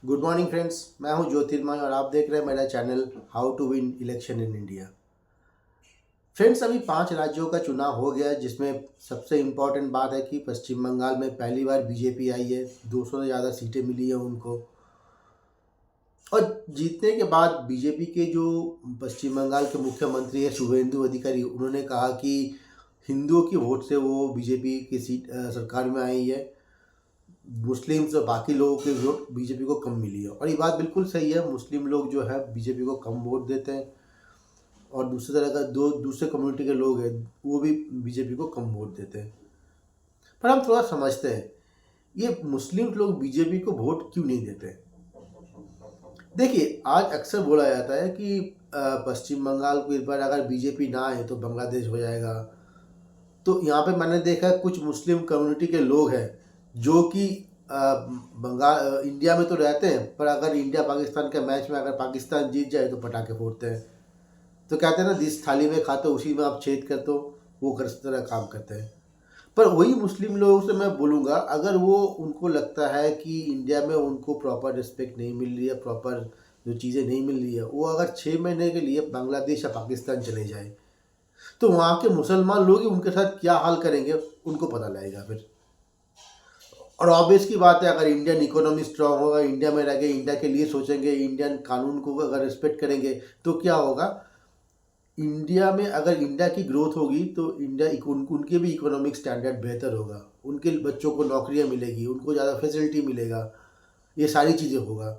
Good morning friends, मैं हूं ज्योतिर्मय और आप देख रहे हैं मेरा channel how to win election in India. Friends, अभी 5 राज्यों का चुनाव हो गया जिसमें सबसे इम्पॉर्टेंट बात है कि पश्चिम बंगाल में पहली बार बीजेपी आई है। 200 से ज़्यादा सीटें मिली है उनको। और जीतने के बाद बीजेपी के जो पश्चिम बंगाल के मुख्यमंत्री है शुभेंदु अधिकारी, उन्होंने कहा कि हिंदुओं की वोट से वो बीजेपी की सीट सरकार में आई है। मुस्लिम्स और बाकी लोगों के वोट बीजेपी को कम मिली है और ये बात बिल्कुल सही है। मुस्लिम लोग जो है बीजेपी को कम वोट देते हैं और दूसरी तरह का दूसरे कम्युनिटी के लोग हैं वो भी बीजेपी को कम वोट देते हैं। पर हम थोड़ा समझते हैं ये मुस्लिम लोग बीजेपी को वोट क्यों नहीं देते। देखिए, आज अक्सर बोला जाता है कि पश्चिम बंगाल को इस बार अगर बीजेपी ना आए तो बांग्लादेश हो जाएगा। तो यहाँ पे मैंने देखा कुछ मुस्लिम कम्युनिटी के लोग हैं जो कि बंगाल इंडिया में तो रहते हैं, पर अगर इंडिया पाकिस्तान के मैच में अगर पाकिस्तान जीत जाए तो पटाखे फोड़ते हैं। तो कहते हैं ना, जिस थाली में खाते हो उसी में आप छेद कर दो, वो कर तरह काम करते हैं। पर वही मुस्लिम लोगों से मैं बोलूँगा, अगर वो उनको लगता है कि इंडिया में उनको प्रॉपर रिस्पेक्ट नहीं मिल रही है, प्रॉपर जो चीज़ें नहीं मिल रही है, वो अगर 6 महीने के लिए बांग्लादेश या पाकिस्तान चले जाए तो वहाँ के मुसलमान लोग ही उनके साथ क्या हाल करेंगे उनको पता लगेगा फिर। और ऑब्वियस की बात है, अगर इंडियन इकोनॉमी स्ट्रांग होगा, इंडिया में रह के इंडिया के लिए सोचेंगे, इंडियन कानून को अगर रिस्पेक्ट करेंगे तो क्या होगा, इंडिया में अगर इंडिया की ग्रोथ होगी तो इंडिया उनके भी इकोनॉमिक स्टैंडर्ड बेहतर होगा, उनके बच्चों को नौकरियां मिलेगी, उनको ज़्यादा फैसिलिटी मिलेगा, ये सारी चीज़ें होगा।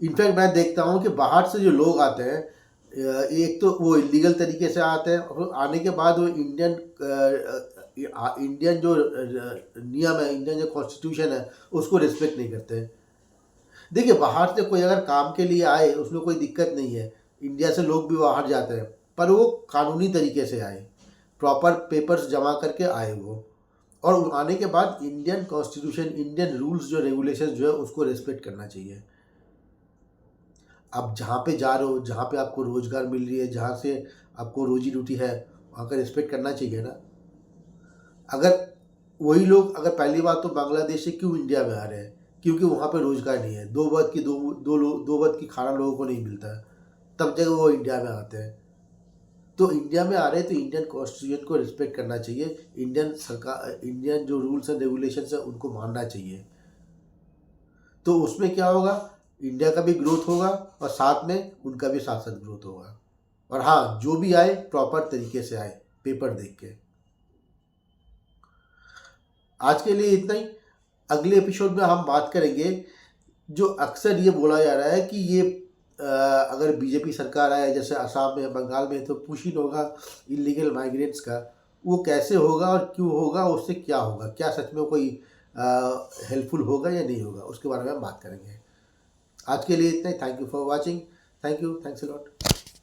इनफैक्ट मैं देखता हूँ कि बाहर से जो लोग आते हैं, एक तो वो इलीगल तरीके से आते हैं और आने के बाद वो इंडियन जो नियम है, इंडियन जो कॉन्स्टिट्यूशन है उसको रिस्पेक्ट नहीं करते हैं। देखिए, बाहर से कोई अगर काम के लिए आए उसमें कोई दिक्कत नहीं है, इंडिया से लोग भी बाहर जाते हैं, पर वो कानूनी तरीके से आए, प्रॉपर पेपर्स जमा करके आए वो, और आने के बाद इंडियन कॉन्स्टिट्यूशन, इंडियन रूल्स जो रेगुलेशन जो है उसको रिस्पेक्ट करना चाहिए। आप जहाँ पे जा रहे हो, जहाँ पे आपको रोज़गार मिल रही है, जहाँ से आपको रोजी रोटी है, वहाँ का रिस्पेक्ट करना चाहिए ना। अगर वही लोग अगर पहली बात तो बांग्लादेश से क्यों इंडिया में आ रहे हैं, क्योंकि वहाँ पे रोज़गार नहीं है, दो वक्त की खाना लोगों को नहीं मिलता है, तब जगह वो इंडिया में आते हैं। तो इंडिया में आ रहे हैं तो इंडियन कॉन्स्टिट्यूशन को रिस्पेक्ट करना चाहिए, इंडियन सरकार, इंडियन जो रूल्स एंड रेगुलेशंस है उनको मानना चाहिए। तो उसमें क्या होगा, इंडिया का भी ग्रोथ होगा और साथ में उनका भी साथ साथ ग्रोथ होगा। और हाँ, जो भी आए प्रॉपर तरीके से आए, पेपर देख के। आज के लिए इतना ही। अगले एपिसोड में हम बात करेंगे, जो अक्सर ये बोला जा रहा है कि ये अगर बीजेपी सरकार आए, जैसे असम में, बंगाल में, तो पुशिंग होगा इलीगल माइग्रेंट्स का, वो कैसे होगा और क्यों होगा, उससे क्या होगा, क्या सच में कोई हेल्पफुल होगा या नहीं होगा, उसके बारे में हम बात करेंगे। आज के लिए इतना ही। Thank you for watching. Thank you, thanks a lot.